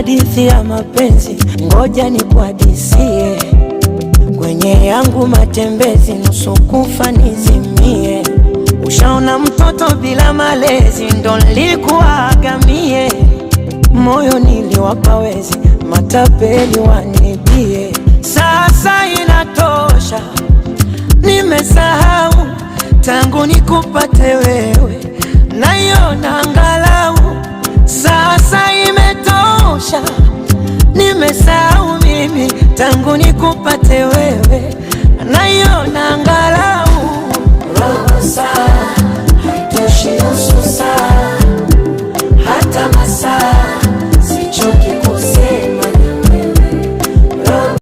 hadithi ya mapenzi, ngoja nikuhadisie. Kwenye yangu matembezi, nusu kufa nizimie. Ushaona mtoto bila malezi, ndo nilikuaga mie. Moyo niliwapa wezi, matapeli wanibie. Sasa inatosha, nimesahau tangu nikupate wewe, naiona angalau. Sasa imetosha, nimesahau mimi tangu nikupate wewe,